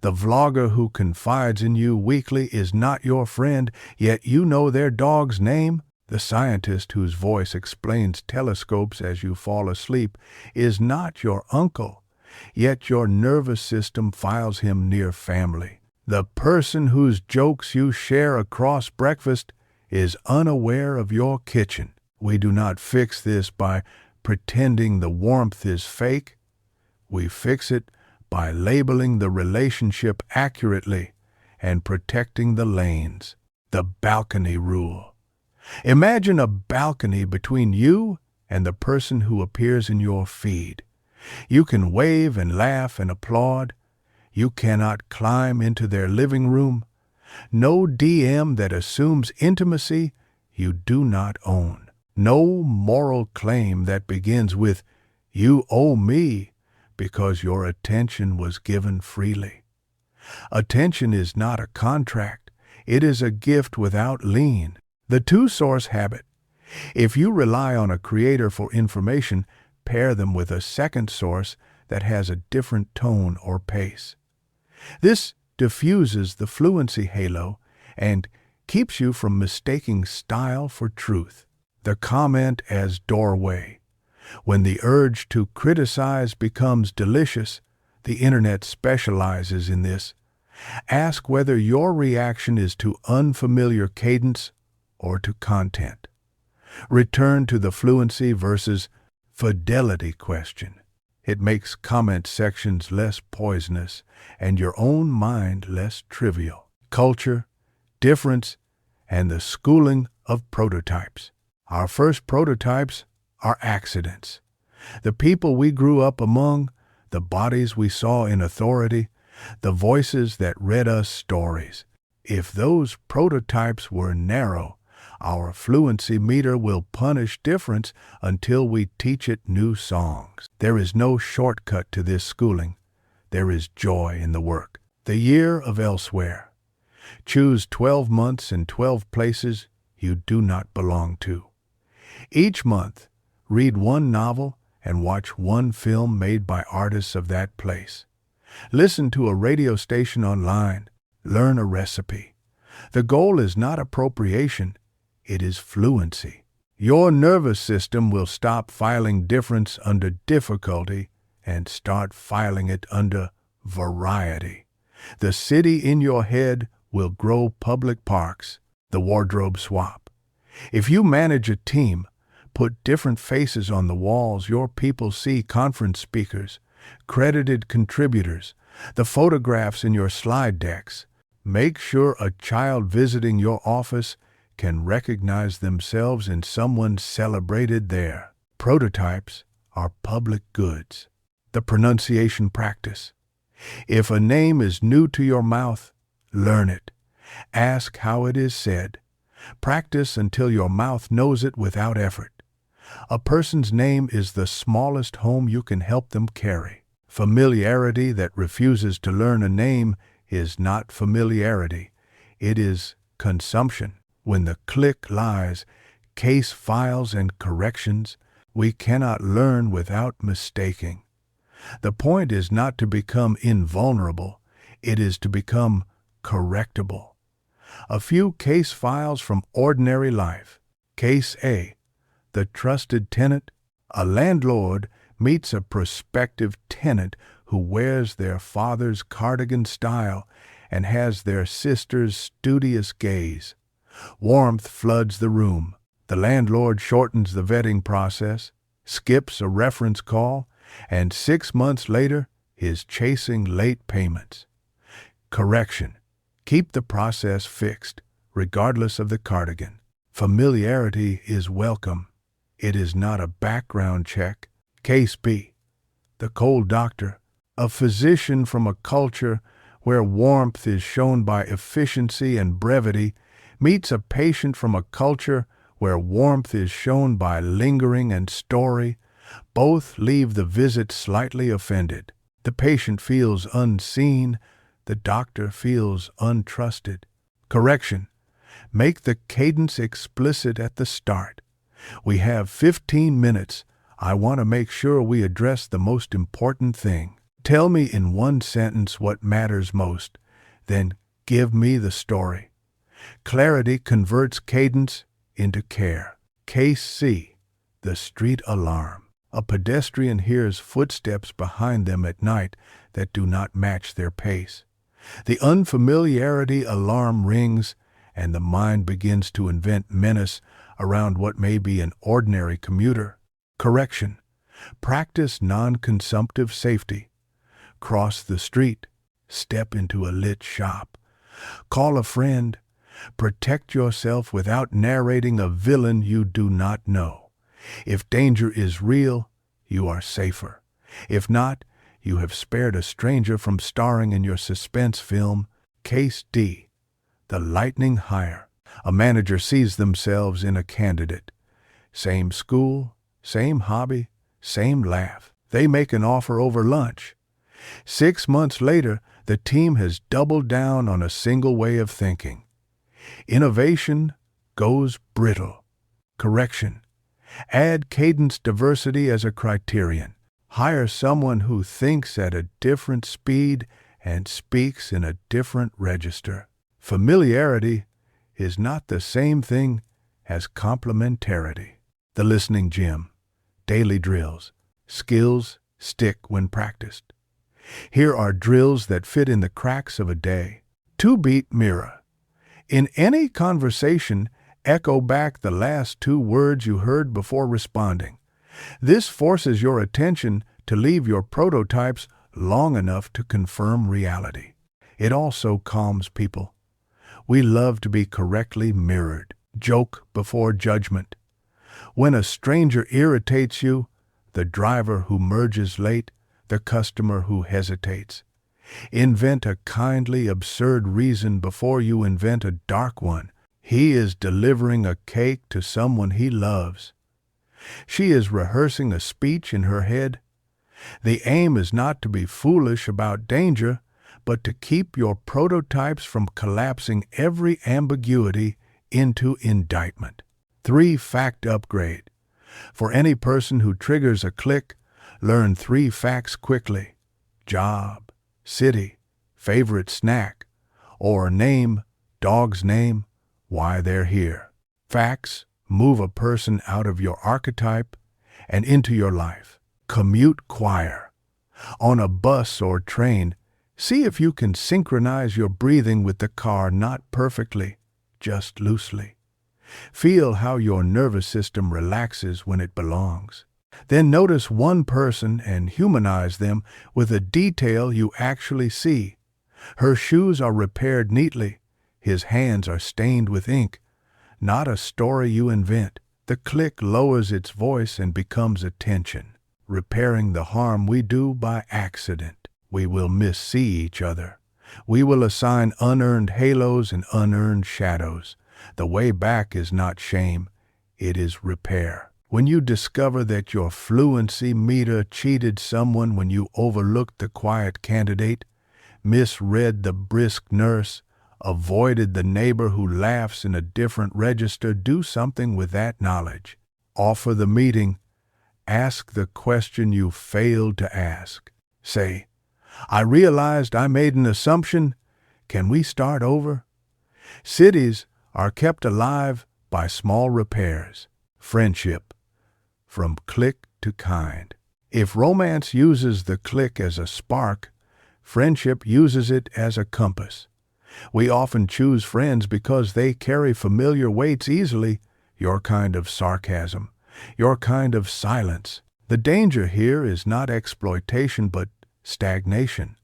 Speaker 1: The vlogger who confides in you weekly is not your friend, yet you know their dog's name. The scientist whose voice explains telescopes as you fall asleep is not your uncle, yet your nervous system files him near family. The person whose jokes you share across breakfast is unaware of your kitchen. We do not fix this by pretending the warmth is fake. We fix it by labeling the relationship accurately and protecting the lanes. The balcony rule. Imagine a balcony between you and the person who appears in your feed. You can wave and laugh and applaud. You cannot climb into their living room. No DM that assumes intimacy you do not own. No moral claim that begins with, "You owe me," because your attention was given freely. Attention is not a contract. It is a gift without lien. The two-source habit. If you rely on a creator for information, pair them with a second source that has a different tone or pace. This diffuses the fluency halo and keeps you from mistaking style for truth. The comment as doorway. When the urge to criticize becomes delicious, the internet specializes in this. Ask whether your reaction is to unfamiliar cadence or to content. Return to the fluency versus fidelity question. It makes comment sections less poisonous and your own mind less trivial. Culture, difference, and the schooling of prototypes. Our first prototypes are accidents. The people we grew up among, the bodies we saw in authority, the voices that read us stories. If those prototypes were narrow, our fluency meter will punish difference until we teach it new songs. There is no shortcut to this schooling. There is joy in the work. The year of elsewhere. Choose 12 months and 12 places you do not belong to. Each month, read one novel and watch one film made by artists of that place. Listen to a radio station online. Learn a recipe. The goal is not appropriation. It is fluency. Your nervous system will stop filing difference under difficulty and start filing it under variety. The city in your head will grow public parks. The wardrobe swap. If you manage a team, put different faces on the walls. Your people see conference speakers, credited contributors, the photographs in your slide decks. Make sure a child visiting your office can recognize themselves in someone celebrated there. Prototypes are public goods. The pronunciation practice. If a name is new to your mouth, learn it. Ask how it is said. Practice until your mouth knows it without effort. A person's name is the smallest home you can help them carry. Familiarity that refuses to learn a name is not familiarity. It is consumption. When the click lies, case files and corrections, we cannot learn without mistaking. The point is not to become invulnerable. It is to become correctable. A few case files from ordinary life. Case A. The trusted tenant. A landlord meets a prospective tenant who wears their father's cardigan style and has their sister's studious gaze. Warmth floods the room. The landlord shortens the vetting process, skips a reference call, and 6 months later is chasing late payments. Correction. Keep the process fixed, regardless of the cardigan. Familiarity is welcome. It is not a background check. Case B. The cold doctor. A physician from a culture where warmth is shown by efficiency and brevity meets a patient from a culture where warmth is shown by lingering and story. Both leave the visit slightly offended. The patient feels unseen. The doctor feels untrusted. Correction. Make the cadence explicit at the start. We have 15 minutes. I want to make sure we address the most important thing. Tell me in one sentence what matters most. Then give me the story. Clarity converts cadence into care. Case C. The street alarm. A pedestrian hears footsteps behind them at night that do not match their pace. The unfamiliarity alarm rings, and the mind begins to invent menace around what may be an ordinary commuter. Correction. Practice non-consumptive safety. Cross the street. Step into a lit shop. Call a friend. Protect yourself without narrating a villain you do not know. If danger is real, you are safer. If not, you have spared a stranger from starring in your suspense film. Case D. The lightning hire. A manager sees themselves in a candidate. Same school, same hobby, same laugh. They make an offer over lunch. 6 months later, the team has doubled down on a single way of thinking. Innovation goes brittle. Correction. Add cadence diversity as a criterion. Hire someone who thinks at a different speed and speaks in a different register. Familiarity is not the same thing as complementarity. The listening gym. Daily drills. Skills stick when practiced. Here are drills that fit in the cracks of a day. 2-beat mirror. In any conversation, echo back the last 2 words you heard before responding. This forces your attention to leave your prototypes long enough to confirm reality. It also calms people. We love to be correctly mirrored. Joke before judgment. When a stranger irritates you, the driver who merges late, the customer who hesitates. Invent a kindly, absurd reason before you invent a dark one. He is delivering a cake to someone he loves. She is rehearsing a speech in her head. The aim is not to be foolish about danger, but to keep your prototypes from collapsing every ambiguity into indictment. 3-fact upgrade. For any person who triggers a click, learn 3 facts quickly. Job, city, favorite snack, or name, dog's name, why they're here. Facts move a person out of your archetype and into your life. Commute choir. On a bus or train, see if you can synchronize your breathing with the car, not perfectly, just loosely. Feel how your nervous system relaxes when it belongs. Then notice one person and humanize them with a detail you actually see. Her shoes are repaired neatly. His hands are stained with ink. Not a story you invent. The click lowers its voice and becomes attention, repairing the harm we do by accident. We will missee each other. We will assign unearned halos and unearned shadows. The way back is not shame, it is repair. When you discover that your fluency meter cheated someone, when you overlooked the quiet candidate, misread the brisk nurse, avoided the neighbor who laughs in a different register, do something with that knowledge. Offer the meeting. Ask the question you failed to ask. Say, I realized I made an assumption. Can we start over? Cities are kept alive by small repairs. Friendship, from click to kind. If romance uses the click as a spark, friendship uses it as a compass. We often choose friends because they carry familiar weights easily, your kind of sarcasm, your kind of silence. The danger here is not exploitation but stagnation,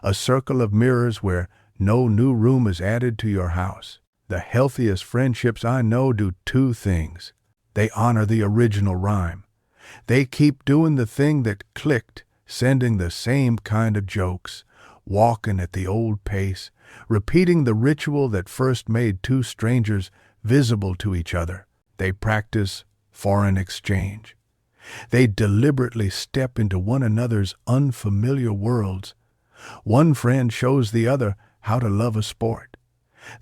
Speaker 1: a circle of mirrors where no new room is added to your house. The healthiest friendships I know do two things. They honor the original rhyme. They keep doing the thing that clicked, sending the same kind of jokes, walking at the old pace, repeating the ritual that first made two strangers visible to each other. They practice foreign exchange. They deliberately step into one another's unfamiliar worlds. One friend shows the other how to love a sport.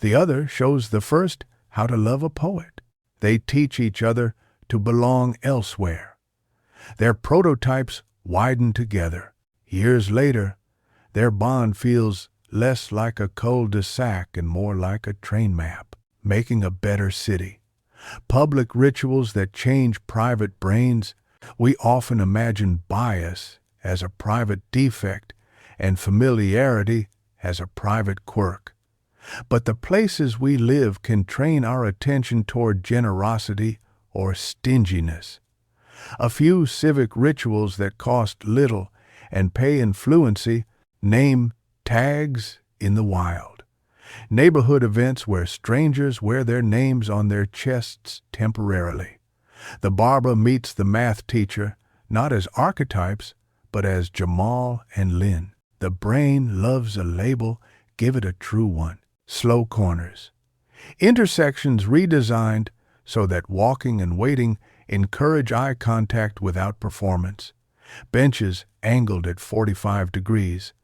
Speaker 1: The other shows the first how to love a poet. They teach each other to belong elsewhere. Their prototypes widen together. Years later, their bond feels less like a cul-de-sac and more like a train map, making a better city. Public rituals that change private brains. We often imagine bias as a private defect and familiarity as a private quirk. But the places we live can train our attention toward generosity or stinginess. A few civic rituals that cost little and pay in fluency, name tags in the wild. Neighborhood events where strangers wear their names on their chests temporarily. The barber meets the math teacher, not as archetypes, but as Jamal and Lynn. The brain loves a label, give it a true one. Slow corners. Intersections redesigned so that walking and waiting encourage eye contact without performance. Benches angled at 45 degrees.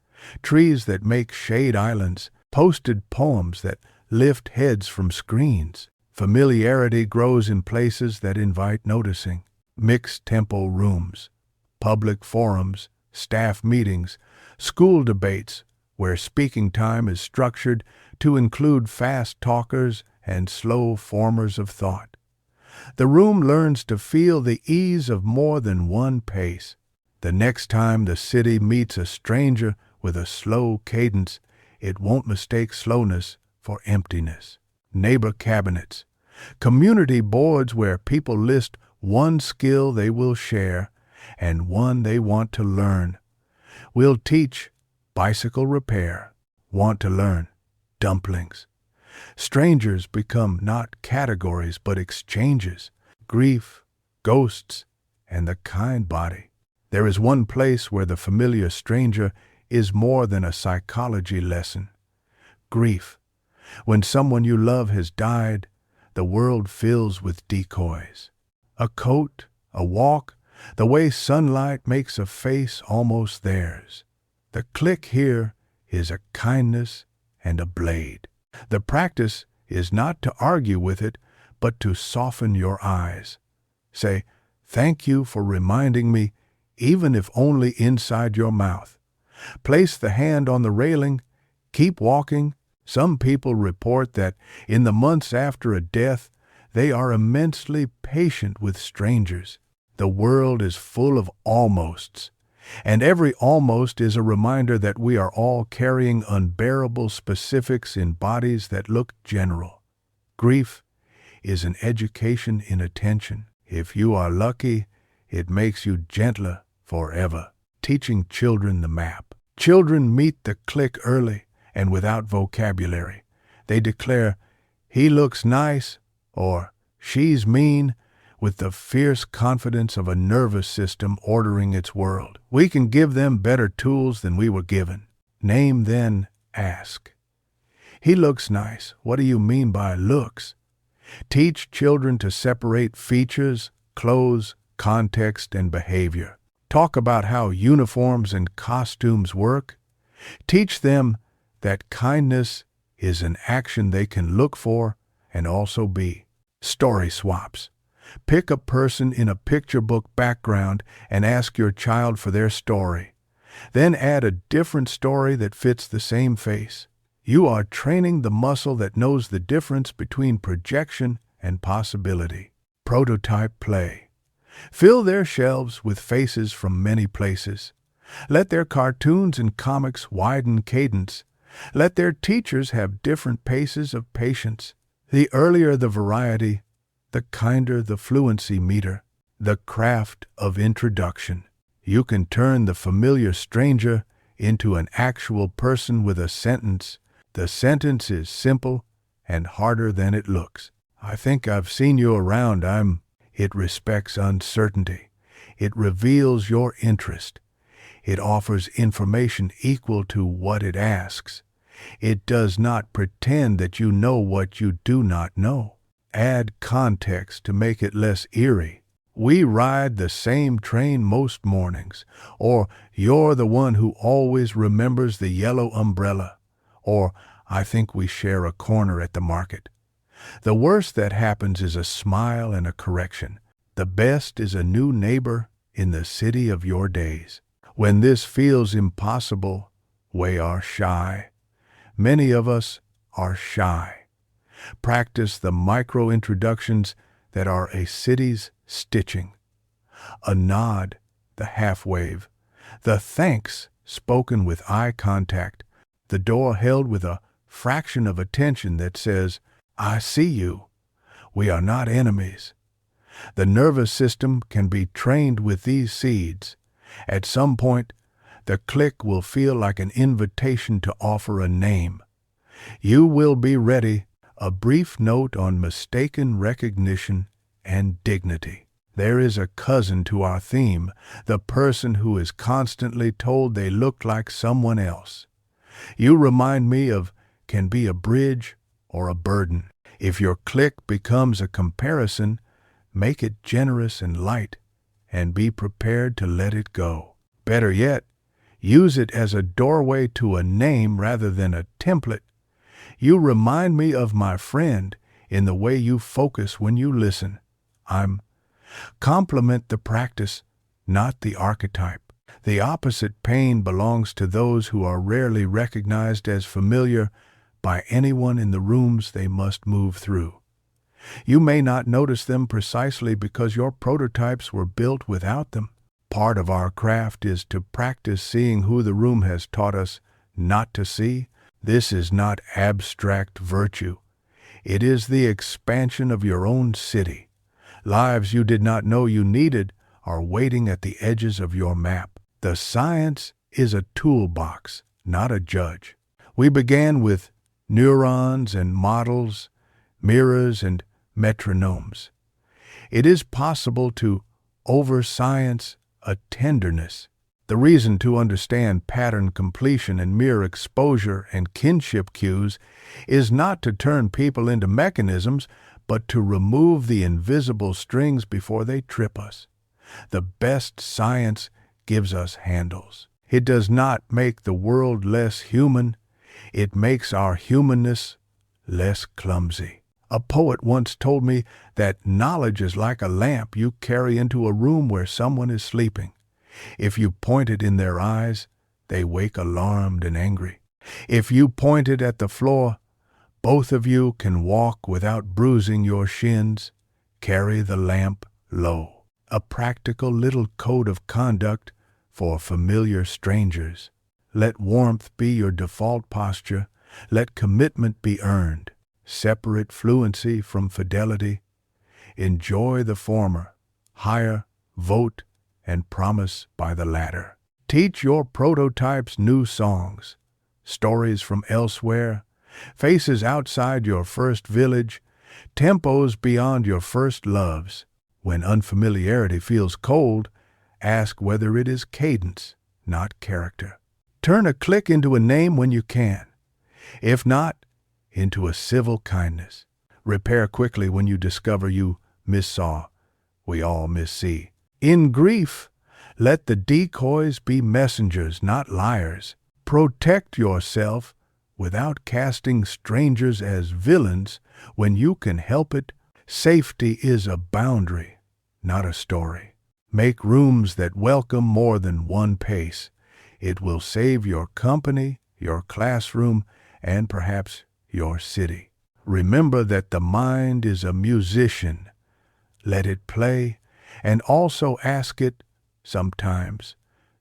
Speaker 1: Trees that make shade islands. Posted poems that lift heads from screens. Familiarity grows in places that invite noticing. Mixed-tempo rooms, public forums, staff meetings, school debates, where speaking time is structured to include fast talkers and slow formers of thought. The room learns to feel the ease of more than one pace. The next time the city meets a stranger with a slow cadence, it won't mistake slowness for emptiness. Neighbor cabinets, community boards where people list one skill they will share and one they want to learn. We'll teach bicycle repair. Want to learn dumplings. Strangers become not categories but exchanges. Grief, ghosts, and the kind body. There is one place where the familiar stranger is more than a psychology lesson. Grief. When someone you love has died, the world fills with decoys. A coat, a walk, the way sunlight makes a face almost theirs. The click here is a kindness and a blade. The practice is not to argue with it, but to soften your eyes. Say, thank you for reminding me, even if only inside your mouth. Place the hand on the railing. Keep walking. Some people report that in the months after a death, they are immensely patient with strangers. The world is full of almosts, and every almost is a reminder that we are all carrying unbearable specifics in bodies that look general. Grief is an education in attention. If you are lucky, it makes you gentler forever. Teaching children the map. Children meet the click early and without vocabulary. They declare, he looks nice, or she's mean, with the fierce confidence of a nervous system ordering its world. We can give them better tools than we were given. Name, then ask. He looks nice. What do you mean by looks? Teach children to separate features, clothes, context, and behavior. Talk about how uniforms and costumes work. Teach them that kindness is an action they can look for and also be. Story swaps. Pick a person in a picture book background and ask your child for their story. Then add a different story that fits the same face. You are training the muscle that knows the difference between projection and possibility. Prototype play. Fill their shelves with faces from many places. Let their cartoons and comics widen cadence. Let their teachers have different paces of patience. The earlier the variety, the kinder the fluency meter. The craft of introduction. You can turn the familiar stranger into an actual person with a sentence. The sentence is simple and harder than it looks. I think I've seen you around. It respects uncertainty. It reveals your interest. It offers information equal to what it asks. It does not pretend that you know what you do not know. Add context to make it less eerie. We ride the same train most mornings, or you're the one who always remembers the yellow umbrella, or I think we share a corner at the market. The worst that happens is a smile and a correction. The best is a new neighbor in the city of your days. When this feels impossible, we are shy. Many of us are shy. Practice the micro-introductions that are a city's stitching. A nod, the half-wave, the thanks spoken with eye contact, the door held with a fraction of attention that says, I see you. We are not enemies. The nervous system can be trained with these seeds. At some point, the click will feel like an invitation to offer a name. You will be ready, a brief note on mistaken recognition and dignity. There is a cousin to our theme, the person who is constantly told they look like someone else. You remind me of can be a bridge or a burden. If your click becomes a comparison, make it generous and light, and be prepared to let it go. Better yet, use it as a doorway to a name rather than a template. You remind me of my friend in the way you focus when you listen. Compliment the practice, not the archetype. The opposite pain belongs to those who are rarely recognized as familiar by anyone in the rooms they must move through. You may not notice them precisely because your prototypes were built without them. Part of our craft is to practice seeing who the room has taught us not to see. This is not abstract virtue. It is the expansion of your own city. Lives you did not know you needed are waiting at the edges of your map. The science is a toolbox, not a judge. We began with neurons and models, mirrors and metronomes. It is possible to over-science a tenderness. The reason to understand pattern completion and mirror exposure and kinship cues is not to turn people into mechanisms, but to remove the invisible strings before they trip us. The best science gives us handles. It does not make the world less human. It makes our humanness less clumsy. A poet once told me that knowledge is like a lamp you carry into a room where someone is sleeping. If you point it in their eyes, they wake alarmed and angry. If you point it at the floor, both of you can walk without bruising your shins. Carry the lamp low. A practical little code of conduct for familiar strangers. Let warmth be your default posture. Let commitment be earned. Separate fluency from fidelity. Enjoy the former. Hire, vote, and promise by the latter. Teach your prototypes new songs, stories from elsewhere, faces outside your first village, tempos beyond your first loves. When unfamiliarity feels cold, ask whether it is cadence, not character. Turn a click into a name when you can. If not, into a civil kindness. Repair quickly when you discover you missaw. We all missee. In grief, let the decoys be messengers, not liars. Protect yourself without casting strangers as villains when you can help it. Safety is a boundary, not a story. Make rooms that welcome more than one pace. It will save your company, your classroom, and perhaps your city. Remember that the mind is a musician. Let it play, and also ask it, sometimes,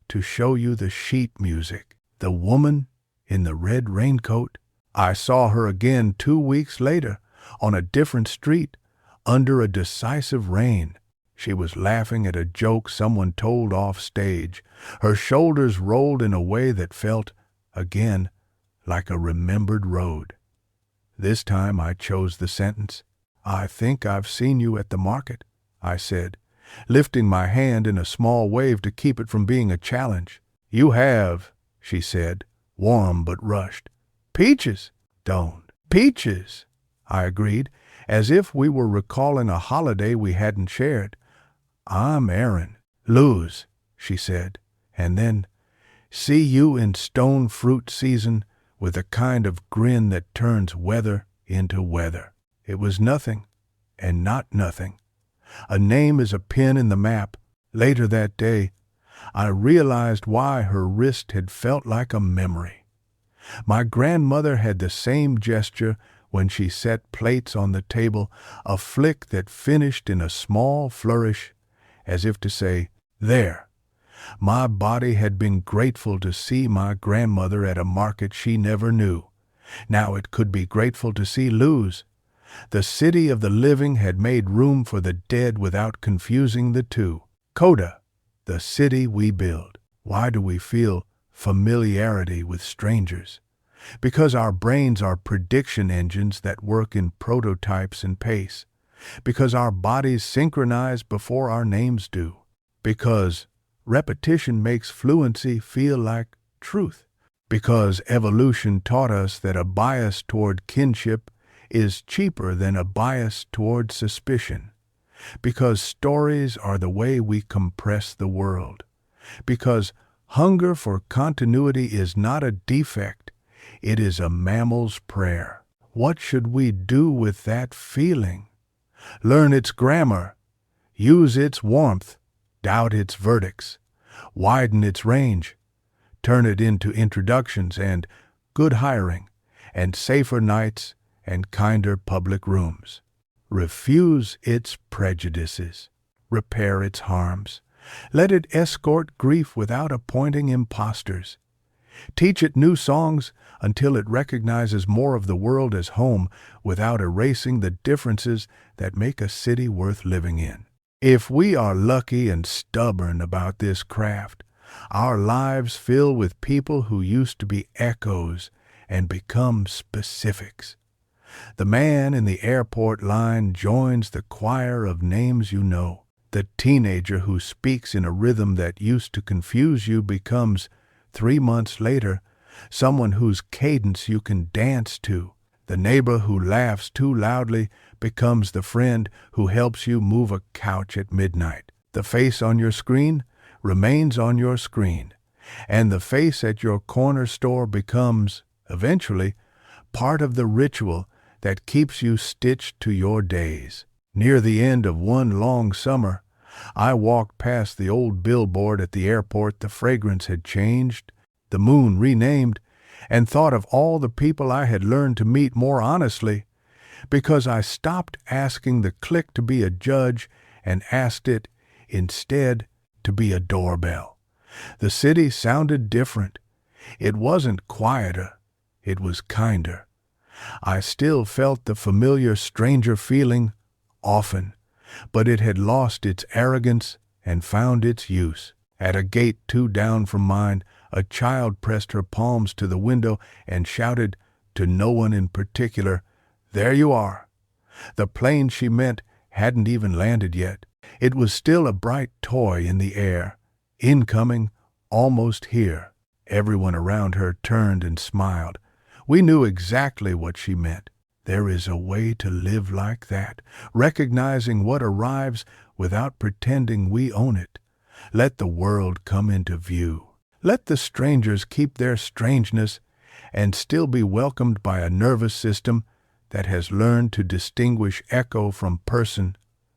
Speaker 1: to show you the sheet music. The woman in the red raincoat, I saw her again 2 weeks later on a different street under a decisive rain. She was laughing at a joke someone told off stage. Her shoulders rolled in a way that felt, again, like a remembered road. This time I chose the sentence. "I think I've seen you at the market," I said, lifting my hand in a small wave to keep it from being a challenge. "You have," she said, warm but rushed. "Peaches." "Don't." "Peaches," I agreed, as if we were recalling a holiday we hadn't shared. "I'm Aaron." "Lose," she said, and then, "See you in stone fruit season," with a kind of grin that turns weather into weather. It was nothing, and not nothing. A name is a pin in the map. Later that day, I realized why her wrist had felt like a memory. My grandmother had the same gesture when she set plates on the table, a flick that finished in a small flourish, as if to say, "There." My body had been grateful to see my grandmother at a market she never knew. Now it could be grateful to see Luz. The city of the living had made room for the dead without confusing the two. Coda, the city we build. Why do we feel familiarity with strangers? Because our brains are prediction engines that work in prototypes and pace. Because our bodies synchronize before our names do. Because repetition makes fluency feel like truth. Because evolution taught us that a bias toward kinship is cheaper than a bias toward suspicion. Because stories are the way we compress the world. Because hunger for continuity is not a defect, it is a mammal's prayer. What should we do with that feeling? Learn its grammar, use its warmth, doubt its verdicts, widen its range, turn it into introductions and good hiring, and safer nights and kinder public rooms. Refuse its prejudices, repair its harms. Let it escort grief without appointing impostors. Teach it new songs until it recognizes more of the world as home without erasing the differences that make a city worth living in. If we are lucky and stubborn about this craft, our lives fill with people who used to be echoes and become specifics. The man in the airport line joins the choir of names you know. The teenager who speaks in a rhythm that used to confuse you becomes, 3 months later, someone whose cadence you can dance to. The neighbor who laughs too loudly becomes the friend who helps you move a couch at midnight. The face on your screen remains on your screen, and the face at your corner store becomes, eventually, part of the ritual that keeps you stitched to your days. Near the end of one long summer, I walked past the old billboard at the airport. The fragrance had changed, the moon renamed, and thought of all the people I had learned to meet more honestly, because I stopped asking the click to be a judge and asked it, instead, to be a doorbell. The city sounded different. It wasn't quieter, it was kinder. I still felt the familiar stranger feeling, often, but it had lost its arrogance and found its use. At a gate 2 down from mine, a child pressed her palms to the window and shouted, to no one in particular, "There you are." The plane she meant hadn't even landed yet. It was still a bright toy in the air, incoming, almost here. Everyone around her turned and smiled. We knew exactly what she meant. There is a way to live like that, recognizing what arrives without pretending we own it. Let the world come into view. Let the strangers keep their strangeness and still be welcomed by a nervous system that has learned to distinguish echo from person,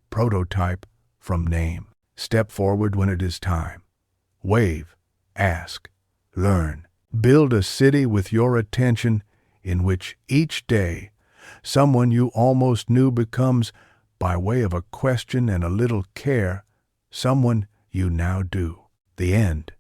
Speaker 1: prototype from name. Step forward when it is time. Wave, ask, learn. Build a city with your attention in which each day someone you almost knew becomes, by way of a question and a little care, someone you now do. The end.